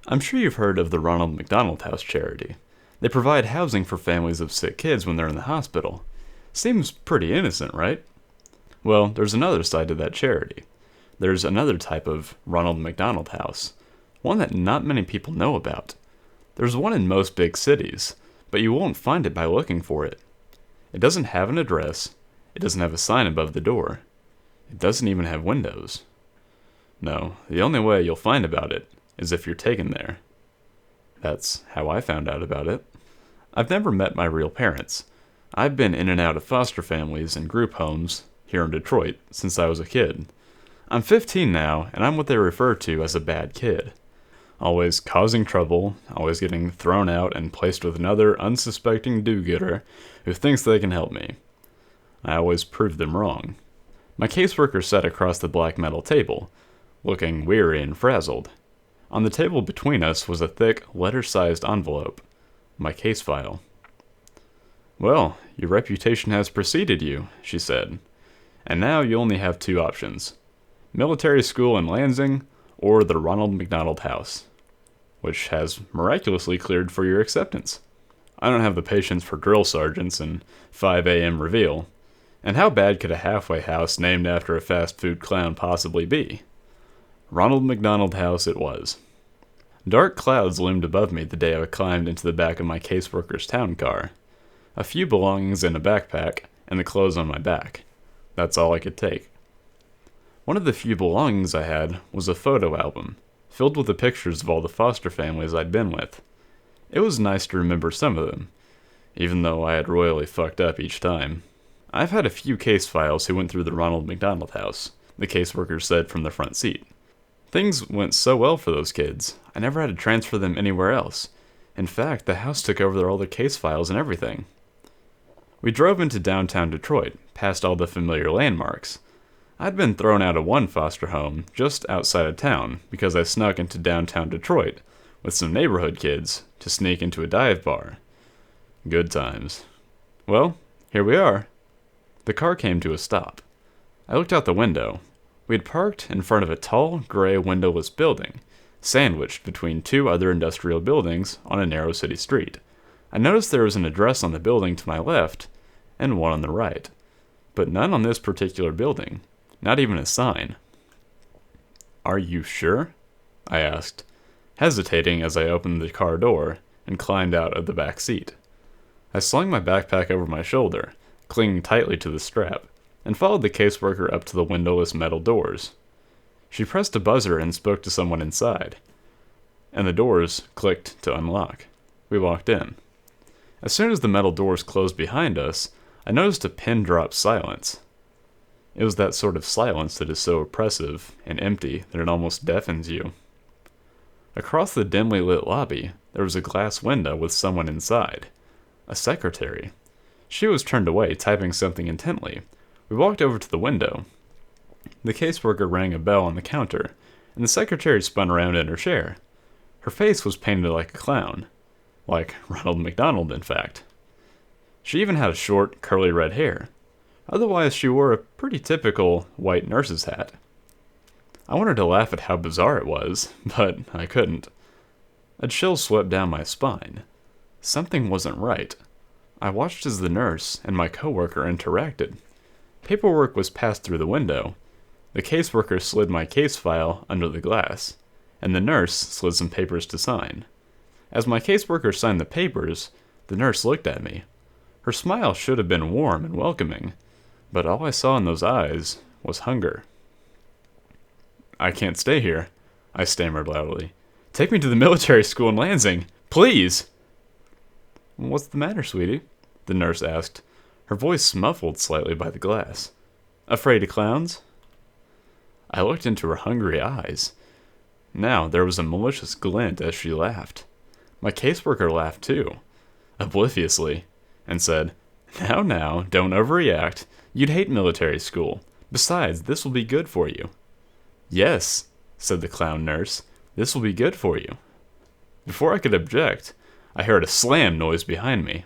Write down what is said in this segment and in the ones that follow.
I'm sure you've heard of the Ronald McDonald House charity. They provide housing for families of sick kids when they're in the hospital. Seems pretty innocent, right? Well, there's another side to that charity. There's another type of Ronald McDonald House, one that not many people know about. There's one in most big cities, but you won't find it by looking for it. It doesn't have an address. It doesn't have a sign above the door. It doesn't even have windows. No, the only way you'll find about it is if you're taken there. That's how I found out about it. I've never met my real parents. I've been in and out of foster families and group homes here in Detroit since I was a kid. I'm 15 now, and I'm what they refer to as a bad kid. Always causing trouble, always getting thrown out and placed with another unsuspecting do-gooder who thinks they can help me. I always prove them wrong. My caseworker sat across the black metal table, looking weary and frazzled. On the table between us was a thick, letter-sized envelope, my case file. "Well, your reputation has preceded you," she said, "and now you only have two options. Military school in Lansing, or the Ronald McDonald House, which has miraculously cleared for your acceptance. I don't have the patience for drill sergeants and 5 a.m. reveal, and how bad could a halfway house named after a fast food clown possibly be? Ronald McDonald House it was." Dark clouds loomed above me the day I climbed into the back of my caseworker's town car. A few belongings in a backpack, and the clothes on my back. That's all I could take. One of the few belongings I had was a photo album, filled with the pictures of all the foster families I'd been with. It was nice to remember some of them, even though I had royally fucked up each time. "I've had a few case files who went through the Ronald McDonald House," the caseworker said from the front seat. "Things went so well for those kids, I never had to transfer them anywhere else. In fact, the house took over all the case files and everything." We drove into downtown Detroit, past all the familiar landmarks. I'd been thrown out of one foster home just outside of town because I snuck into downtown Detroit with some neighborhood kids to sneak into a dive bar. Good times. Well, here we are. The car came to a stop. I looked out the window. We had parked in front of a tall, gray, windowless building, sandwiched between two other industrial buildings on a narrow city street. I noticed there was an address on the building to my left and one on the right, but none on this particular building, not even a sign. "Are you sure?" I asked, hesitating as I opened the car door and climbed out of the back seat. I slung my backpack over my shoulder, clinging tightly to the strap, and followed the caseworker up to the windowless metal doors. She pressed a buzzer and spoke to someone inside, and the doors clicked to unlock. We walked in. As soon as the metal doors closed behind us, I noticed a pin-drop silence. It was that sort of silence that is so oppressive and empty that it almost deafens you. Across the dimly lit lobby, there was a glass window with someone inside. A secretary. She was turned away, typing something intently. We walked over to the window. The caseworker rang a bell on the counter, and the secretary spun around in her chair. Her face was painted like a clown. Like Ronald McDonald, in fact. She even had a short, curly red hair. Otherwise, she wore a pretty typical white nurse's hat. I wanted to laugh at how bizarre it was, but I couldn't. A chill swept down my spine. Something wasn't right. I watched as the nurse and my coworker interacted. Paperwork was passed through the window. The caseworker slid my case file under the glass, and the nurse slid some papers to sign. As my caseworker signed the papers, the nurse looked at me. Her smile should have been warm and welcoming, but all I saw in those eyes was hunger. "I can't stay here," I stammered loudly. "Take me to the military school in Lansing, please!" "What's the matter, sweetie?" the nurse asked, her voice muffled slightly by the glass. "Afraid of clowns?" I looked into her hungry eyes. Now there was a malicious glint as she laughed. My caseworker laughed too, obliviously, and said, Now, don't overreact. You'd hate military school. Besides, this will be good for you." "Yes," said the clown nurse, "this will be good for you." Before I could object, I heard a slam noise behind me.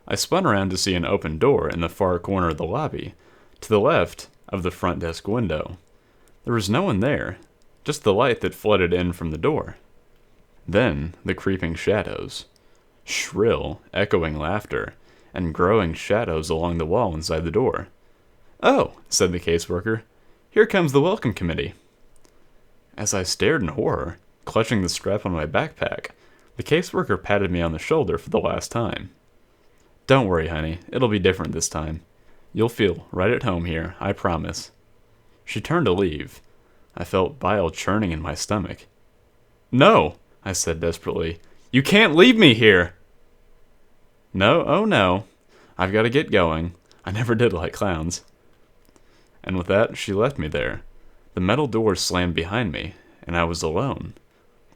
I spun around to see an open door in the far corner of the lobby, to the left of the front desk window. There was no one there, just the light that flooded in from the door. Then the creeping shadows. Shrill, echoing laughter, and growing shadows along the wall inside the door. "Oh," said the caseworker, "here comes the welcome committee." As I stared in horror, clutching the strap on my backpack, the caseworker patted me on the shoulder for the last time. "Don't worry, honey, it'll be different this time. You'll feel right at home here, I promise." She turned to leave. I felt bile churning in my stomach. "No," I said desperately. "You can't leave me here!" "No, oh no. I've got to get going. I never did like clowns." And with that, she left me there. The metal doors slammed behind me, and I was alone.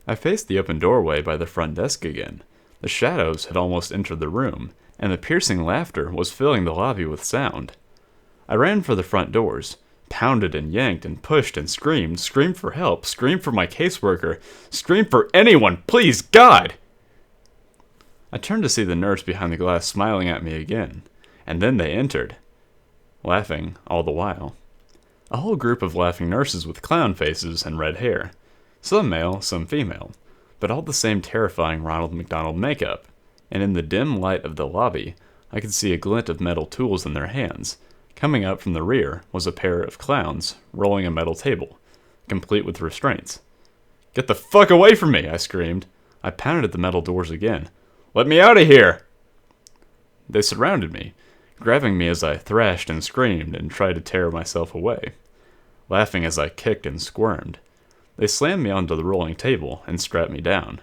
I faced the open doorway by the front desk again. The shadows had almost entered the room, and the piercing laughter was filling the lobby with sound. I ran for the front doors, pounded and yanked and pushed and screamed for help, screamed for my caseworker, screamed for anyone, please, God! I turned to see the nurse behind the glass smiling at me again, and then they entered, laughing all the while. A whole group of laughing nurses with clown faces and red hair. Some male, some female, but all the same terrifying Ronald McDonald makeup, and in the dim light of the lobby, I could see a glint of metal tools in their hands. Coming up from the rear was a pair of clowns rolling a metal table, complete with restraints. "Get the fuck away from me!" I screamed. I pounded at the metal doors again. "Let me out of here!" They surrounded me, grabbing me as I thrashed and screamed and tried to tear myself away, laughing as I kicked and squirmed. They slammed me onto the rolling table and strapped me down.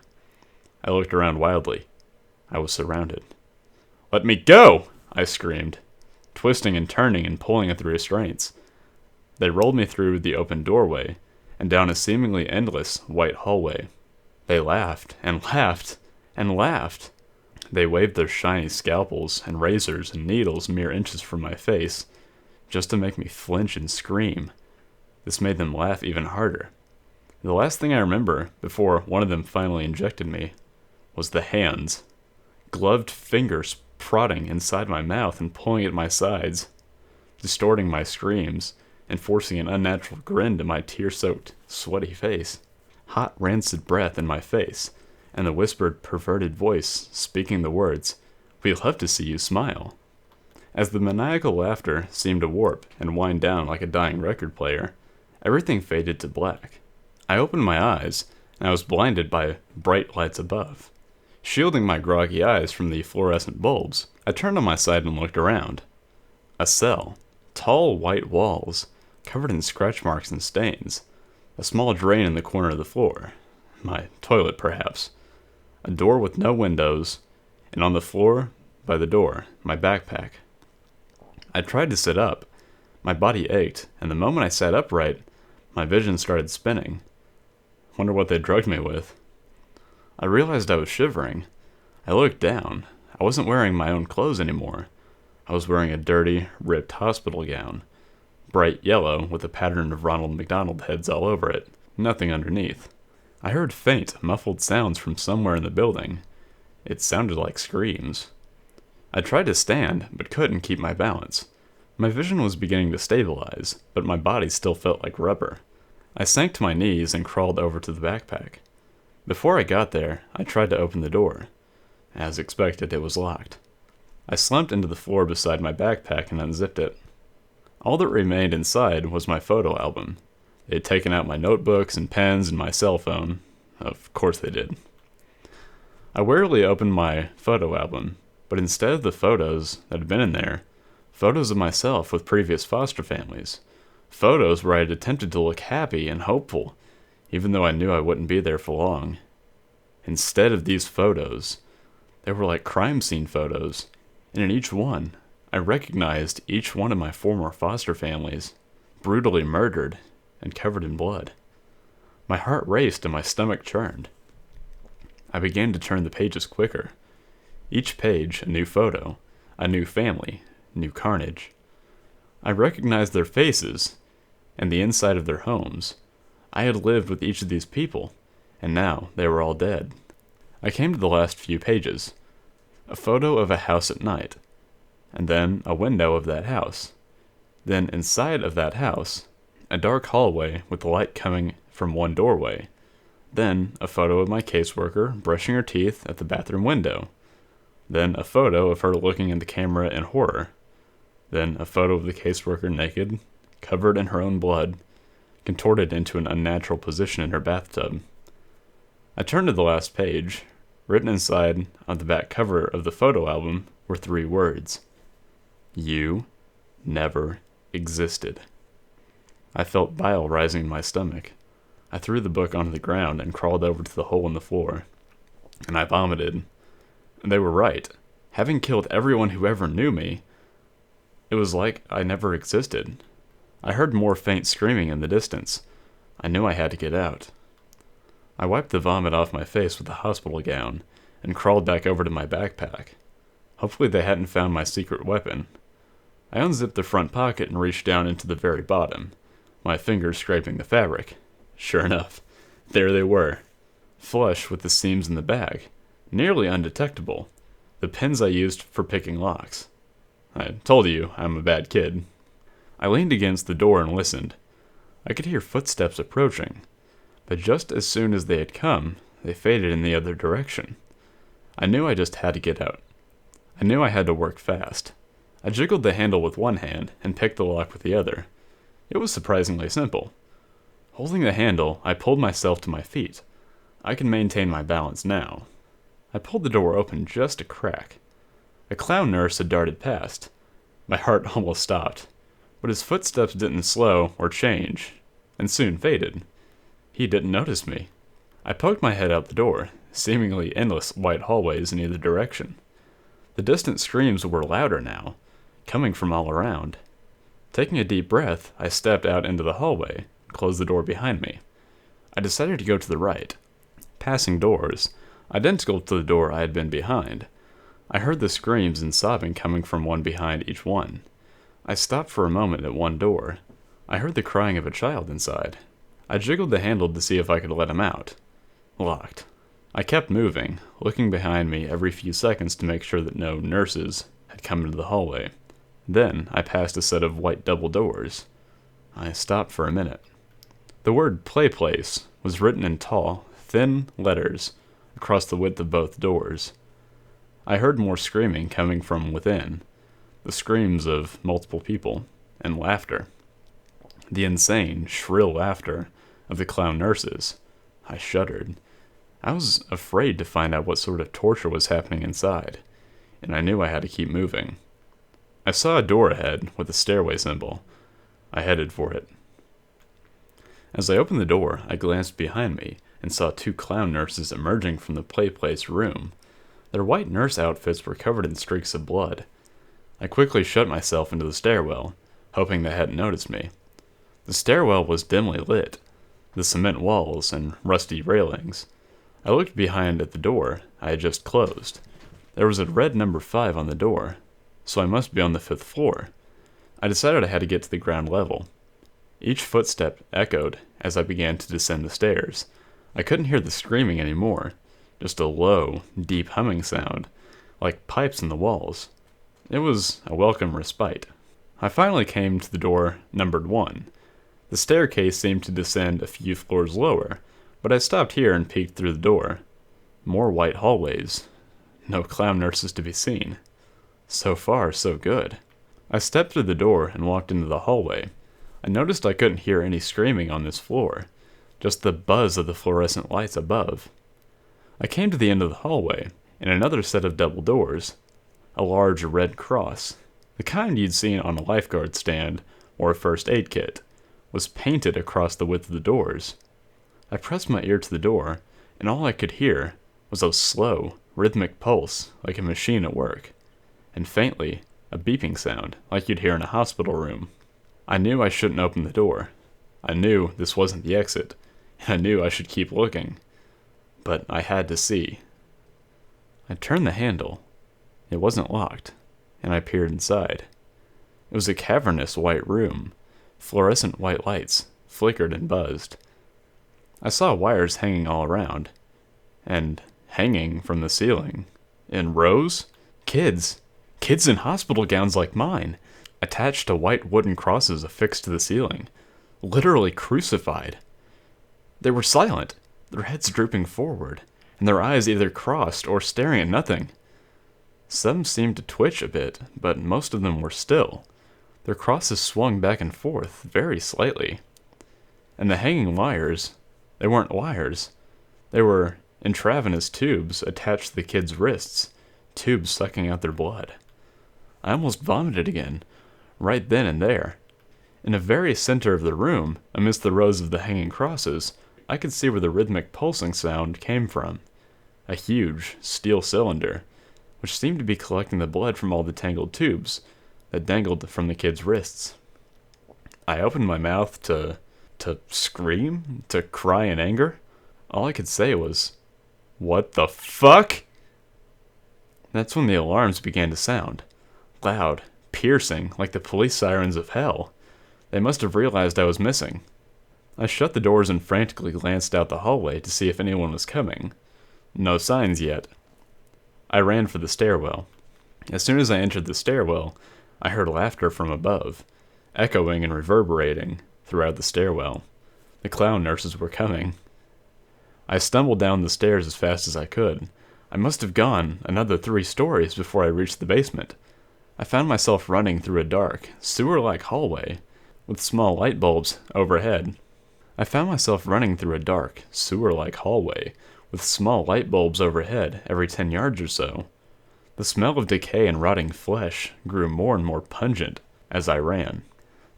I looked around wildly. I was surrounded. "Let me go!" I screamed, twisting and turning and pulling at the restraints. They rolled me through the open doorway and down a seemingly endless white hallway. They laughed and laughed and laughed. They waved their shiny scalpels and razors and needles mere inches from my face, just to make me flinch and scream. This made them laugh even harder. The last thing I remember, before one of them finally injected me, was the hands. Gloved fingers prodding inside my mouth and pulling at my sides, distorting my screams, and forcing an unnatural grin to my tear-soaked, sweaty face. Hot, rancid breath in my face, and the whispered, perverted voice speaking the words, "We'd love to see you smile." As the maniacal laughter seemed to warp and wind down like a dying record player, everything faded to black. I opened my eyes, and I was blinded by bright lights above, shielding my groggy eyes from the fluorescent bulbs. I turned on my side and looked around. A cell. Tall white walls, covered in scratch marks and stains. A small drain in the corner of the floor. My toilet, perhaps. A door with no windows, and on the floor, by the door, my backpack. I tried to sit up. My body ached, and the moment I sat upright, my vision started spinning. Wonder what they drugged me with. I realized I was shivering. I looked down. I wasn't wearing my own clothes anymore. I was wearing a dirty, ripped hospital gown. Bright yellow, with a pattern of Ronald McDonald heads all over it. Nothing underneath. I heard faint, muffled sounds from somewhere in the building. It sounded like screams. I tried to stand, but couldn't keep my balance. My vision was beginning to stabilize, but my body still felt like rubber. I sank to my knees and crawled over to the backpack. Before I got there, I tried to open the door. As expected, it was locked. I slumped into the floor beside my backpack and unzipped it. All that remained inside was my photo album. They had taken out my notebooks and pens and my cell phone. Of course they did. I warily opened my photo album, but instead of the photos that had been in there, photos of myself with previous foster families. Photos where I had attempted to look happy and hopeful, even though I knew I wouldn't be there for long. Instead of these photos, they were like crime scene photos, and in each one, I recognized each one of my former foster families, brutally murdered and covered in blood. My heart raced and my stomach churned. I began to turn the pages quicker. Each page a new photo, a new family, new carnage. I recognized their faces and the inside of their homes. I had lived with each of these people, and now they were all dead. I came to the last few pages. A photo of a house at night, and then a window of that house. Then inside of that house, a dark hallway with light coming from one doorway. Then a photo of my caseworker brushing her teeth at the bathroom window. Then a photo of her looking in the camera in horror. Then a photo of the caseworker naked, covered in her own blood, contorted into an unnatural position in her bathtub. I turned to the last page. Written inside on the back cover of the photo album were 3 words. You never existed. I felt bile rising in my stomach. I threw the book onto the ground and crawled over to the hole in the floor. And I vomited. They were right. Having killed everyone who ever knew me, it was like I never existed. I heard more faint screaming in the distance. I knew I had to get out. I wiped the vomit off my face with a hospital gown and crawled back over to my backpack. Hopefully they hadn't found my secret weapon. I unzipped the front pocket and reached down into the very bottom, my fingers scraping the fabric. Sure enough, there they were, flush with the seams in the bag, nearly undetectable, the pins I used for picking locks. I told you I'm a bad kid. I leaned against the door and listened. I could hear footsteps approaching, but just as soon as they had come, they faded in the other direction. I knew I just had to get out. I knew I had to work fast. I jiggled the handle with one hand and picked the lock with the other. It was surprisingly simple. Holding the handle, I pulled myself to my feet. I can maintain my balance now. I pulled the door open just a crack. A clown nurse had darted past. My heart almost stopped, but his footsteps didn't slow or change, and soon faded. He didn't notice me. I poked my head out the door, seemingly endless white hallways in either direction. The distant screams were louder now, coming from all around. Taking a deep breath, I stepped out into the hallway and closed the door behind me. I decided to go to the right. Passing doors, identical to the door I had been behind, I heard the screams and sobbing coming from one behind each one. I stopped for a moment at one door. I heard the crying of a child inside. I jiggled the handle to see if I could let him out. Locked. I kept moving, looking behind me every few seconds to make sure that no nurses had come into the hallway. Then I passed a set of white double doors. I stopped for a minute. The word "play place" was written in tall, thin letters across the width of both doors. I heard more screaming coming from within, the screams of multiple people, and laughter. The insane, shrill laughter of the clown nurses. I shuddered. I was afraid to find out what sort of torture was happening inside, and I knew I had to keep moving. I saw a door ahead with a stairway symbol. I headed for it. As I opened the door, I glanced behind me and saw 2 clown nurses emerging from the play place room. Their white nurse outfits were covered in streaks of blood. I quickly shut myself into the stairwell, hoping they hadn't noticed me. The stairwell was dimly lit, the cement walls and rusty railings. I looked behind at the door I had just closed. There was a red number 5 on the door, so I must be on the 5th floor. I decided I had to get to the ground level. Each footstep echoed as I began to descend the stairs. I couldn't hear the screaming anymore, just a low, deep humming sound, like pipes in the walls. It was a welcome respite. I finally came to the door numbered 1. The staircase seemed to descend a few floors lower, but I stopped here and peeked through the door. More white hallways. No clown nurses to be seen. So far, so good. I stepped through the door and walked into the hallway. I noticed I couldn't hear any screaming on this floor, just the buzz of the fluorescent lights above. I came to the end of the hallway, and another set of double doors. A large red cross, the kind you'd seen on a lifeguard stand or a first aid kit, was painted across the width of the doors. I pressed my ear to the door, and all I could hear was a slow, rhythmic pulse like a machine at work, and faintly, a beeping sound like you'd hear in a hospital room. I knew I shouldn't open the door. I knew this wasn't the exit, and I knew I should keep looking. But I had to see. I turned the handle. It wasn't locked, and I peered inside. It was a cavernous white room. Fluorescent white lights flickered and buzzed. I saw wires hanging all around, and hanging from the ceiling, in rows, kids in hospital gowns like mine, attached to white wooden crosses affixed to the ceiling, literally crucified. They were silent. their heads drooping forward, and their eyes either crossed or staring at nothing. Some seemed to twitch a bit, but most of them were still. Their crosses swung back and forth very slightly. And the hanging wires, they weren't wires. They were intravenous tubes attached to the kids' wrists, tubes sucking out their blood. I almost vomited again, right then and there. In the very center of the room, amidst the rows of the hanging crosses, I could see where the rhythmic pulsing sound came from. A huge steel cylinder, which seemed to be collecting the blood from all the tangled tubes that dangled from the kids' wrists. I opened my mouth to scream, to cry in anger. All I could say was, "What the fuck?" That's when the alarms began to sound. Loud, piercing, like the police sirens of hell. They must have realized I was missing. I shut the doors and frantically glanced out the hallway to see if anyone was coming. No signs yet. I ran for the stairwell. As soon as I entered the stairwell, I heard laughter from above, echoing and reverberating throughout the stairwell. The clown nurses were coming. I stumbled down the stairs as fast as I could. I must have gone another 3 stories before I reached the basement. I found myself running through a dark, sewer-like hallway with small light bulbs overhead. Every 10 yards or so. The smell of decay and rotting flesh grew more and more pungent as I ran.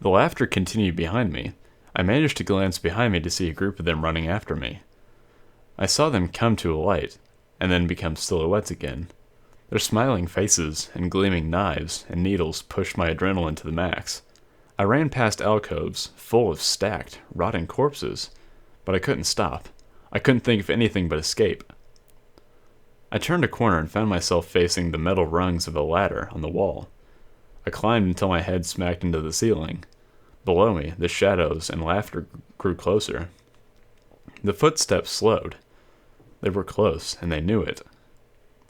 The laughter continued behind me. I managed to glance behind me to see a group of them running after me. I saw them come to a light, and then become silhouettes again. Their smiling faces and gleaming knives and needles pushed my adrenaline to the max. I ran past alcoves full of stacked, rotting corpses, but I couldn't stop. I couldn't think of anything but escape. I turned a corner and found myself facing the metal rungs of a ladder on the wall. I climbed until my head smacked into the ceiling. Below me, the shadows and laughter grew closer. The footsteps slowed. They were close, and they knew it.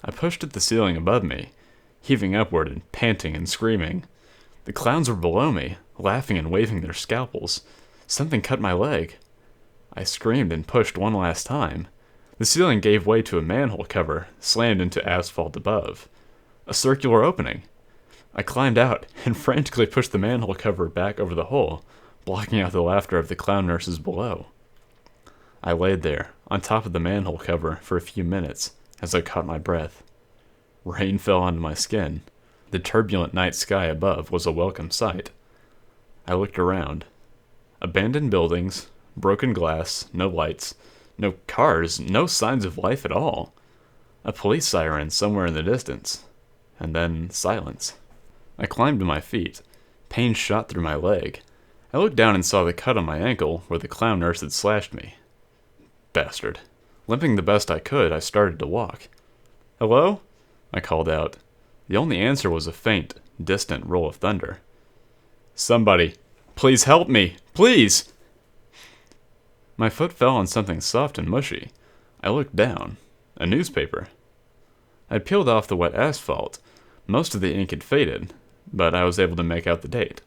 I pushed at the ceiling above me, heaving upward and panting and screaming. The clowns were below me, laughing and waving their scalpels. Something cut my leg. I screamed and pushed one last time. The ceiling gave way to a manhole cover, slammed into asphalt above. A circular opening. I climbed out and frantically pushed the manhole cover back over the hole, blocking out the laughter of the clown nurses below. I laid there, on top of the manhole cover, for a few minutes, as I caught my breath. Rain fell onto my skin. The turbulent night sky above was a welcome sight. I looked around. Abandoned buildings, broken glass, no lights, no cars, no signs of life at all. A police siren somewhere in the distance. And then silence. I climbed to my feet. Pain shot through my leg. I looked down and saw the cut on my ankle where the clown nurse had slashed me. Bastard. Limping the best I could, I started to walk. "Hello?" I called out. The only answer was a faint, distant roll of thunder. "Somebody, please help me! Please!" My foot fell on something soft and mushy. I looked down. A newspaper. I'd peeled off the wet asphalt. Most of the ink had faded, but I was able to make out the date.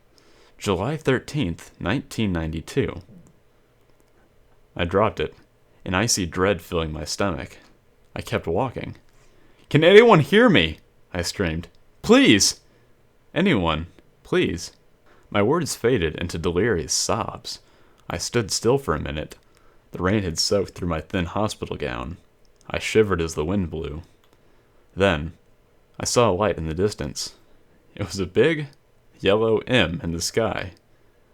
July 13th, 1992. I dropped it, an icy dread filling my stomach. I kept walking. "Can anyone hear me?" I screamed. "Please!" "Anyone, please." My words faded into delirious sobs. I stood still for a minute. The rain had soaked through my thin hospital gown. I shivered as the wind blew. Then, I saw a light in the distance. It was a big, yellow M in the sky.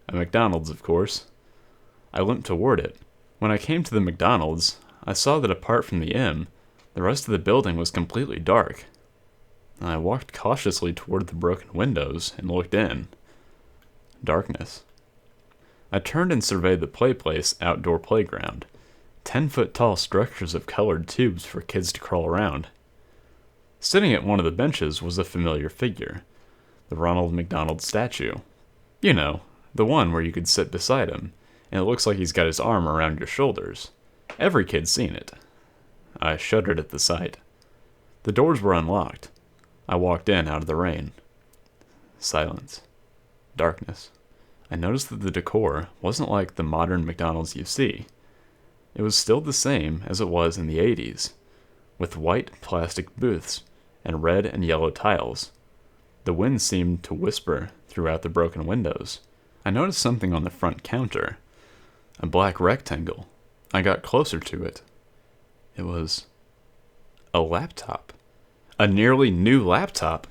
A McDonald's, of course. I limped toward it. When I came to the McDonald's, I saw that apart from the M, the rest of the building was completely dark. I walked cautiously toward the broken windows and looked in. Darkness. I turned and surveyed the play place outdoor playground. 10-foot-tall structures of colored tubes for kids to crawl around. Sitting at one of the benches was a familiar figure. The Ronald McDonald statue. You know, the one where you could sit beside him, and it looks like he's got his arm around your shoulders. Every kid's seen it. I shuddered at the sight. The doors were unlocked. I walked in out of the rain. Silence. Darkness. I noticed that the decor wasn't like the modern McDonald's you see. It was still the same as it was in the 80s, with white plastic booths and red and yellow tiles. The wind seemed to whisper throughout the broken windows. I noticed something on the front counter, a black rectangle. I got closer to it. It was a laptop. A nearly new laptop.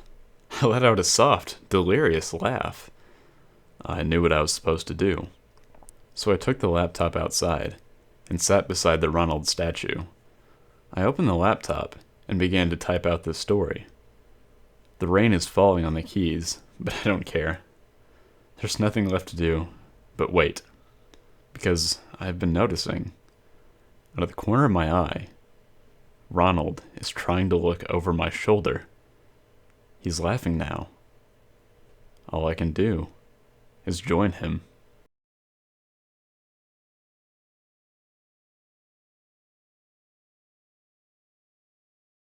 I let out a soft, delirious laugh. I knew what I was supposed to do. So I took the laptop outside and sat beside the Ronald statue. I opened the laptop and began to type out this story. The rain is falling on the keys, but I don't care. There's nothing left to do but wait, because I've been noticing, out of the corner of my eye, Ronald is trying to look over my shoulder. He's laughing now. All I can do is join him.